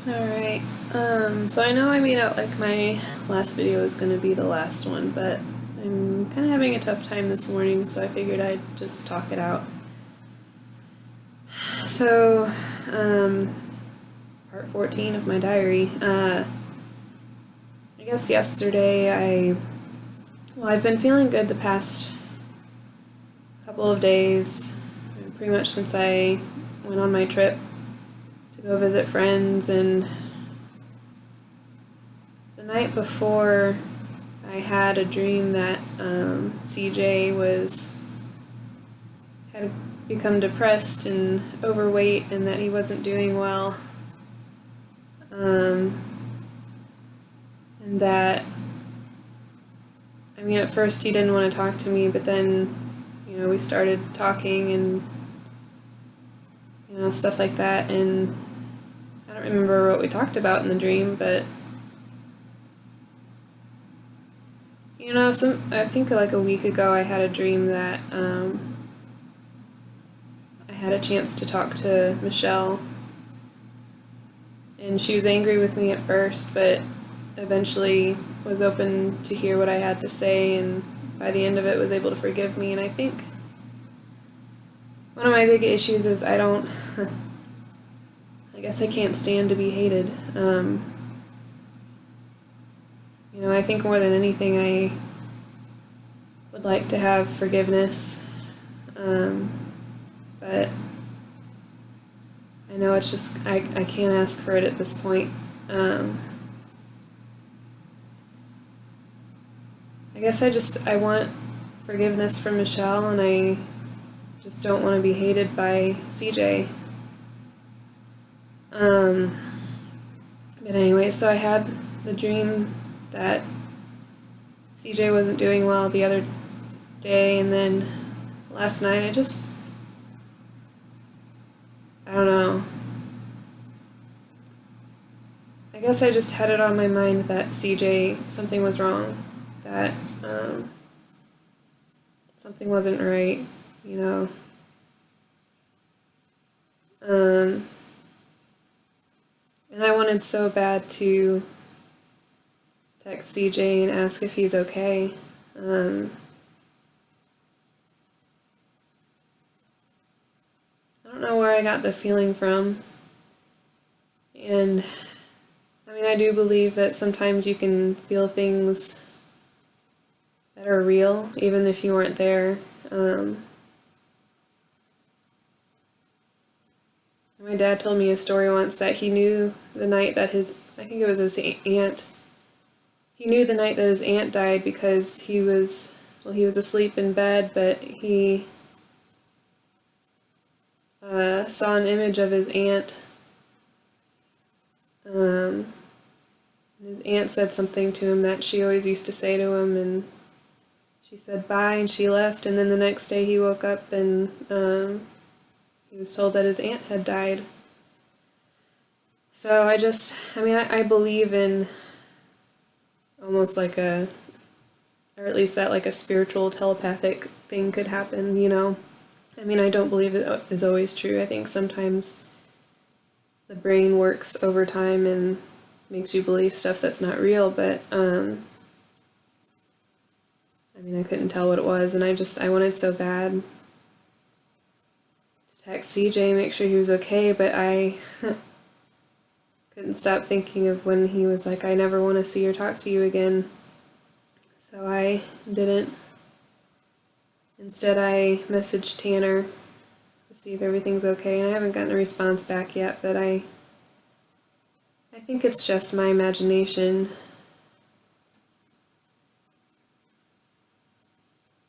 Alright, so I know I made out like my last video was going to be the last one, but I'm kind of having a tough time this morning, so I figured I'd just talk it out. So, part 14 of my diary. I guess yesterday I've been feeling good the past couple of days, pretty much since I went on my trip to go visit friends, and the night before I had a dream that CJ had become depressed and overweight and that he wasn't doing well. And that, at first he didn't want to talk to me, but then, we started talking and, stuff like that. And I don't remember what we talked about in the dream, but, I think like a week ago I had a dream that I had a chance to talk to Michelle. And she was angry with me at first, but eventually was open to hear what I had to say, and by the end of it was able to forgive me. And I think one of my big issues is I guess I can't stand to be hated. I think more than anything I would like to have forgiveness, but I know it's just, I can't ask for it at this point. I guess I want forgiveness from Michelle, and I just don't want to be hated by CJ. But anyway, so I had the dream that CJ wasn't doing well the other day, and then last night I don't know. I guess I just had it on my mind that CJ, something was wrong, that something wasn't right, you know. And I wanted so bad to text CJ and ask if he's okay. I don't know where I got the feeling from. And I do believe that sometimes you can feel things that are real, even if you weren't there. My dad told me a story once that he knew the night that his aunt, he knew the night that his aunt died because he was asleep in bed, but he saw an image of his aunt. His aunt said something to him that she always used to say to him, and she said bye, and she left. And then the next day he woke up and he was told that his aunt had died. So I believe in almost like or at least that like a spiritual telepathic thing could happen, you know. I don't believe it is always true. I think sometimes the brain works over time and makes you believe stuff that's not real, but I couldn't tell what it was, and I wanted so bad to text CJ, make sure he was okay, but I couldn't stop thinking of when he was like, I never want to see or talk to you again. So I didn't. Instead, I messaged Tanner to see if everything's okay, and I haven't gotten a response back yet, but I think it's just my imagination.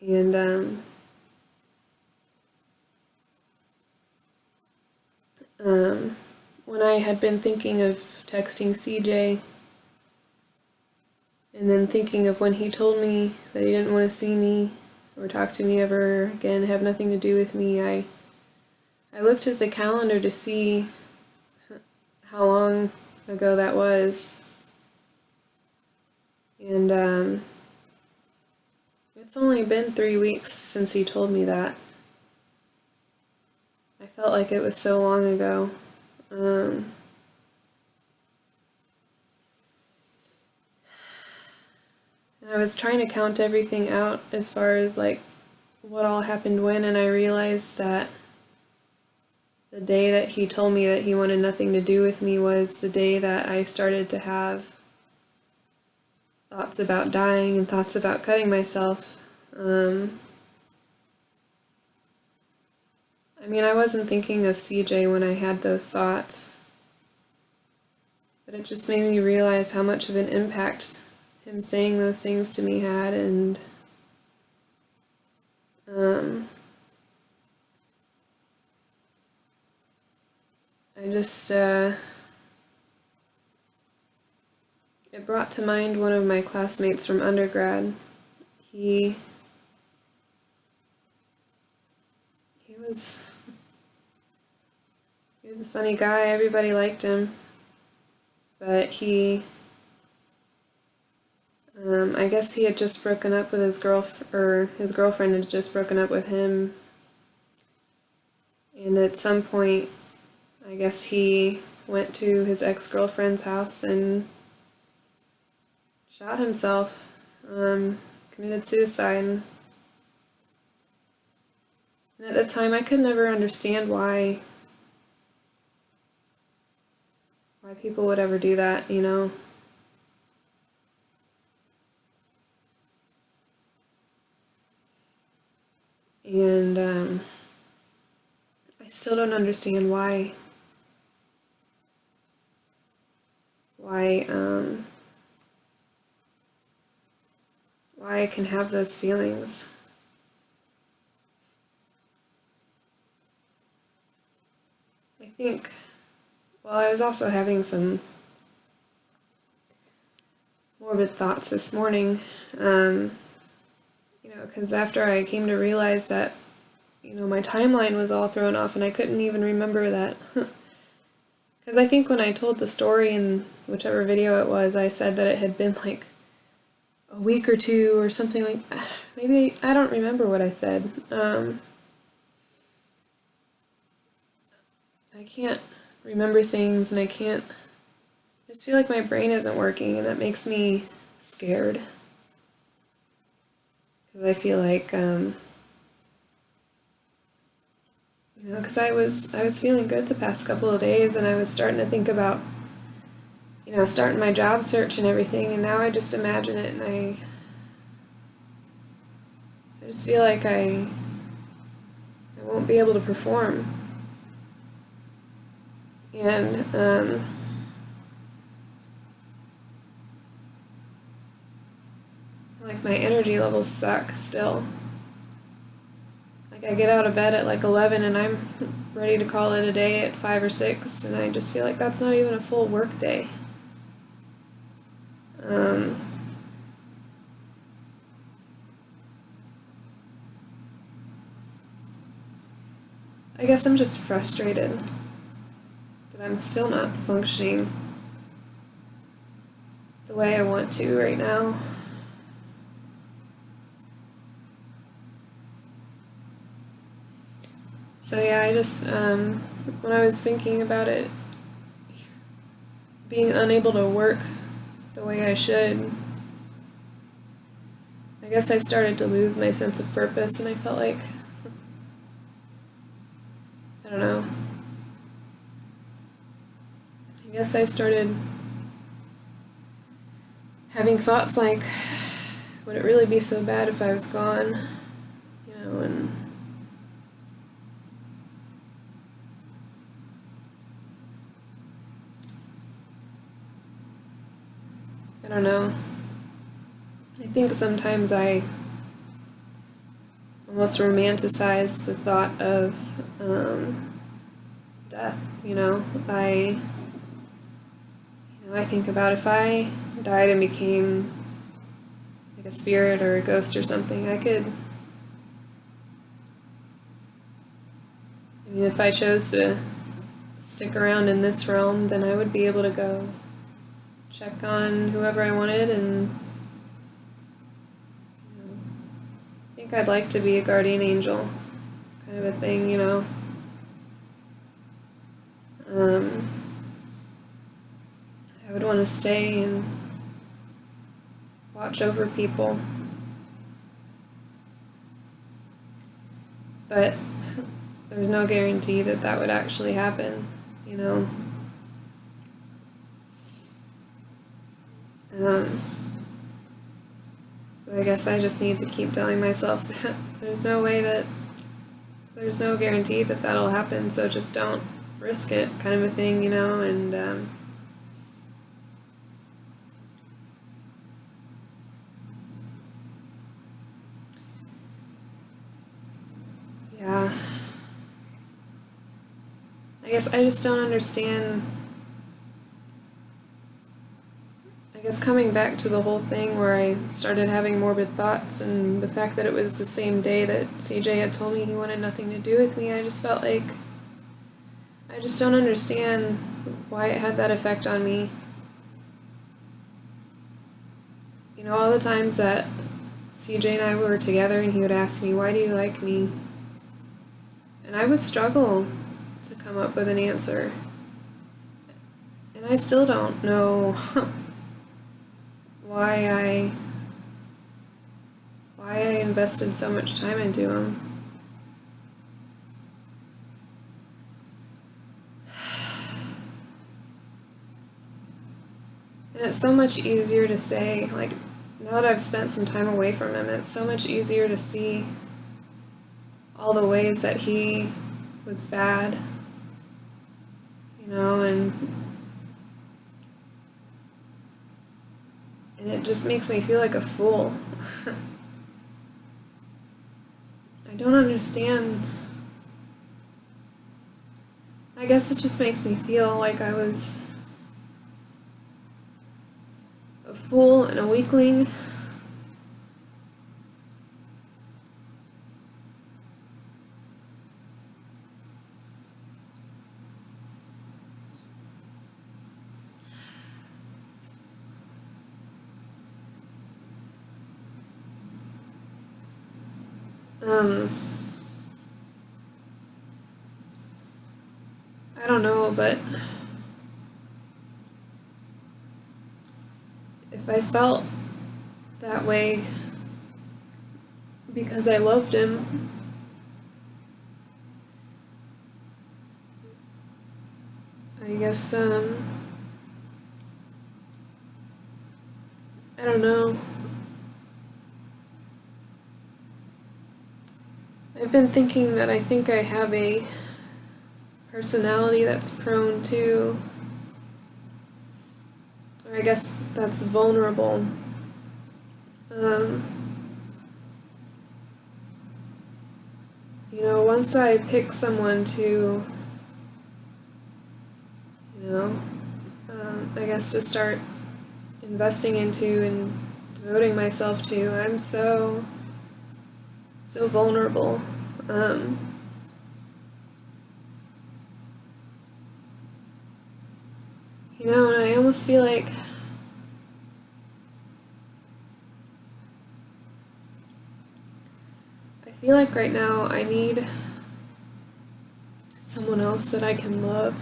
And when I had been thinking of texting CJ, and then thinking of when he told me that he didn't want to see me or talk to me ever again, have nothing to do with me, I looked at the calendar to see how long ago that was. And it's only been 3 weeks since he told me that. I felt like it was so long ago. was trying to count everything out as far as like what all happened when, and I realized that the day that he told me that he wanted nothing to do with me was the day that I started to have thoughts about dying and thoughts about cutting myself. I mean, I wasn't thinking of CJ when I had those thoughts, but it just made me realize how much of an impact him saying those things to me had, and I just, it brought to mind one of my classmates from undergrad. He was a funny guy, everybody liked him, but I guess he had just broken up with his girlfriend, or his girlfriend had just broken up with him, and at some point, I guess he went to his ex-girlfriend's house and shot himself, committed suicide. And at the time, I could never understand why people would ever do that, you know. And I still don't understand why I can have those feelings. I think, well, I was also having some morbid thoughts this morning, you know, because after I came to realize that, you know, my timeline was all thrown off and I couldn't even remember that. Because I think when I told the story in whichever video it was, I said that it had been like a week or two or something like that. Maybe, I don't remember what I said. I can't remember things, and I just feel like my brain isn't working, and that makes me scared. Because I feel like, you know, because I was feeling good the past couple of days, and I was starting to think about, you know, starting my job search and everything, and now I just imagine it, and I just feel like I won't be able to perform. And, like, my energy levels suck still. Like, I get out of bed at like 11 and I'm ready to call it a day at 5 or 6, and I just feel like that's not even a full work day. I guess I'm just frustrated that I'm still not functioning the way I want to right now. So yeah, I just, when I was thinking about it, being unable to work the way I should, I guess I started to lose my sense of purpose, and I felt like, I don't know, I guess I started having thoughts like, would it really be so bad if I was gone, you know, and I don't know. I think sometimes I almost romanticize the thought of death, you know. I think about if I died and became like a spirit or a ghost or something, I mean, if I chose to stick around in this realm, then I would be able to go check on whoever I wanted, and I think I'd like to be a guardian angel, kind of a thing, you know. I would want to stay and watch over people. But there's no guarantee that that would actually happen, you know. But I guess I just need to keep telling myself that there's no guarantee that that'll happen, so just don't risk it, kind of a thing, you know. And yeah, I guess I just don't understand. I guess coming back to the whole thing where I started having morbid thoughts and the fact that it was the same day that CJ had told me he wanted nothing to do with me, I just felt like I just don't understand why it had that effect on me. You know, all the times that CJ and I were together and he would ask me, "Why do you like me?" And I would struggle to come up with an answer. And I still don't know why I invested so much time into him. And it's so much easier to say, like, now that I've spent some time away from him, it's so much easier to see all the ways that he was bad, you know, and it just makes me feel like a fool. I don't understand. I guess it just makes me feel like I was a fool and a weakling. I don't know, but if I felt that way because I loved him, I guess, I don't know. I've been thinking that I think I have a personality that's prone to, or I guess that's vulnerable. You know, once I pick someone to, you know, I guess to start investing into and devoting myself to, I'm so vulnerable. You know, and I almost feel like right now I need someone else that I can love.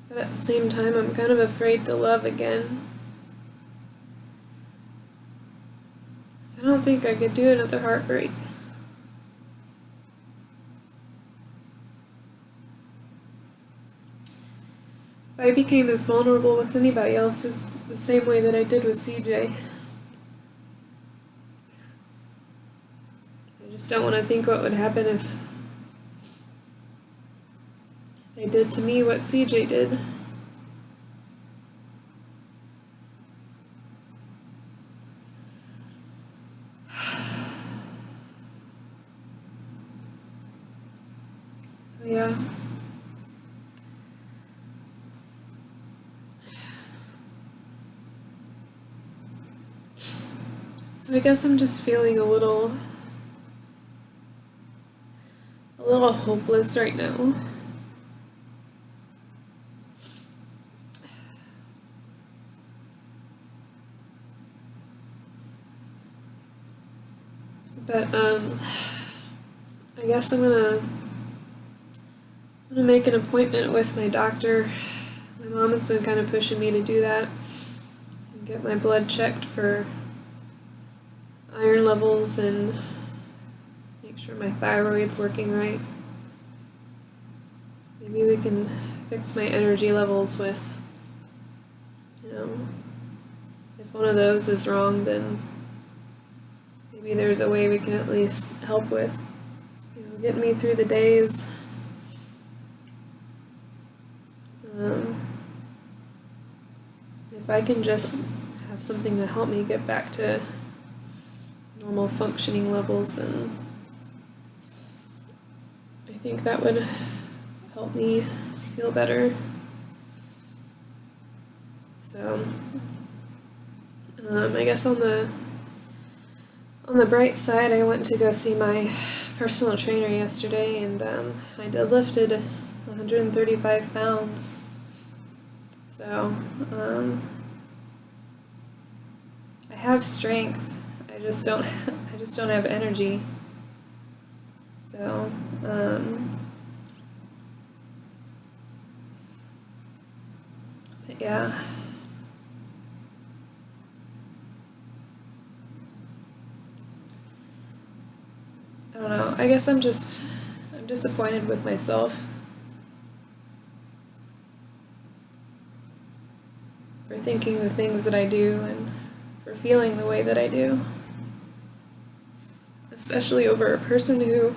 But at the same time, I'm kind of afraid to love again. I don't think I could do another heartbreak. If I became as vulnerable with anybody else as the same way that I did with CJ, I just don't want to think what would happen if they did to me what CJ did. So yeah. So I guess I'm just feeling a little hopeless right now. But I guess I'm gonna make an appointment with my doctor. My mom has been kind of pushing me to do that. get my blood checked for iron levels and make sure my thyroid's working right. Maybe we can fix my energy levels with, if one of those is wrong, then maybe there's a way we can at least help with, getting me through the days. If I can just have something to help me get back to normal functioning levels, and I think that would help me feel better. So, I guess on the bright side, I went to go see my personal trainer yesterday, and I deadlifted 135 pounds. So, I have strength. I just don't have energy. So, but yeah. I don't know. I guess I'm disappointed with myself for thinking the things that I do and for feeling the way that I do. Especially over a person who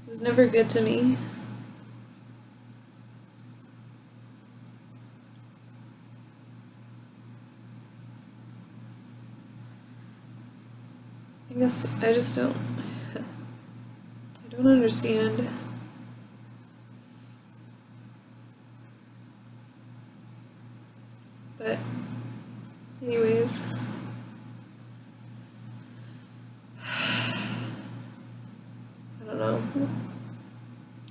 was never good to me. I guess I just don't understand. But anyways, I don't know.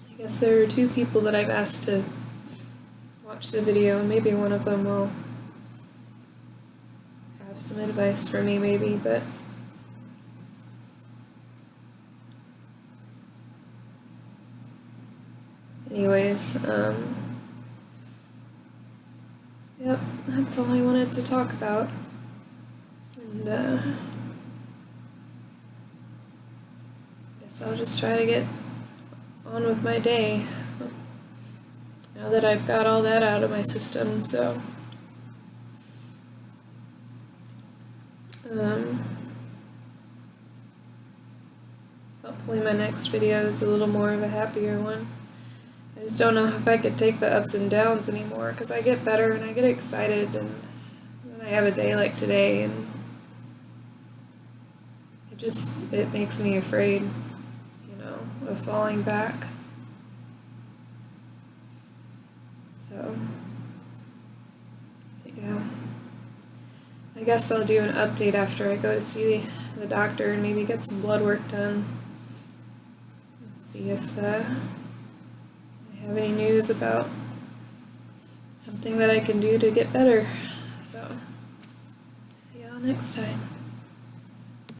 I guess there are 2 people that I've asked to watch the video, and maybe one of them will have some advice for me, maybe, but anyways, yep, that's all I wanted to talk about. And I guess I'll just try to get on with my day now that I've got all that out of my system. So hopefully my next video is a little more of a happier one. I just don't know if I could take the ups and downs anymore, because I get better and I get excited, and then I have a day like today, and it makes me afraid, of falling back. So, yeah. I guess I'll do an update after I go to see the doctor and maybe get some blood work done. See if I have any news about something that I can do to get better. So, see y'all next time.